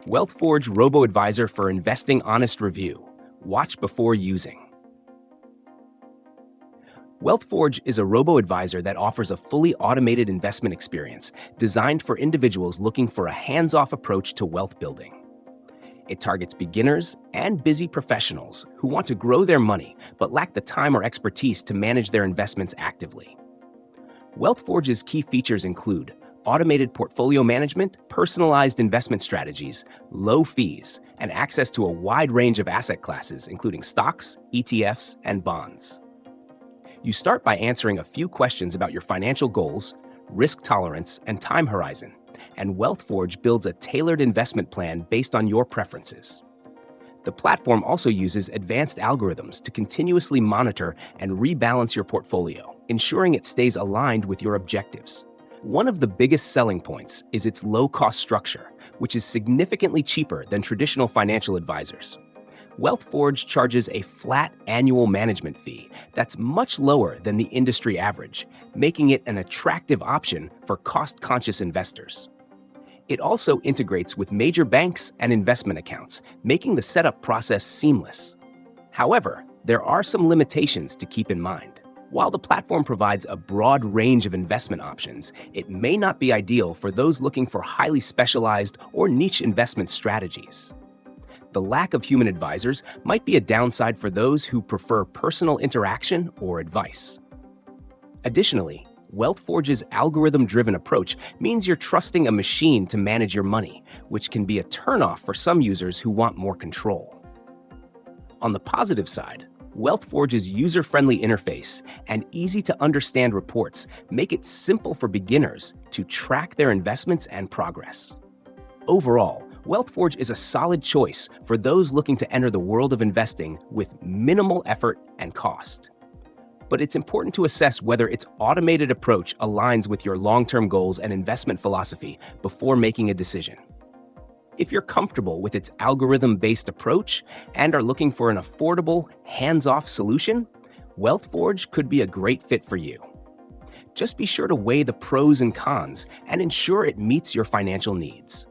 WealthForge Robo-advisor for investing honest review. Watch before using. WealthForge is a robo-advisor that offers a fully automated investment experience designed for individuals looking for a hands-off approach to wealth building. It targets beginners and busy professionals who want to grow their money but lack the time or expertise to manage their investments actively. WealthForge's key features include automated portfolio management, personalized investment strategies, low fees, and access to a wide range of asset classes, including stocks, ETFs, and bonds. You start by answering a few questions about your financial goals, risk tolerance, and time horizon, and WealthForge builds a tailored investment plan based on your preferences. The platform also uses advanced algorithms to continuously monitor and rebalance your portfolio, ensuring it stays aligned with your objectives. One of the biggest selling points is its low-cost structure, which is significantly cheaper than traditional financial advisors. WealthForge charges a flat annual management fee that's much lower than the industry average, making it an attractive option for cost-conscious investors. It also integrates with major banks and investment accounts, making the setup process seamless. However, there are some limitations to keep in mind. While the platform provides a broad range of investment options, it may not be ideal for those looking for highly specialized or niche investment strategies. The lack of human advisors might be a downside for those who prefer personal interaction or advice. Additionally, WealthForge's algorithm-driven approach means you're trusting a machine to manage your money, which can be a turnoff for some users who want more control. On the positive side, WealthForge's user-friendly interface and easy-to-understand reports make it simple for beginners to track their investments and progress. Overall, WealthForge is a solid choice for those looking to enter the world of investing with minimal effort and cost. But it's important to assess whether its automated approach aligns with your long-term goals and investment philosophy before making a decision. If you're comfortable with its algorithm-based approach and are looking for an affordable, hands-off solution, WealthForge could be a great fit for you. Just be sure to weigh the pros and cons and ensure it meets your financial needs.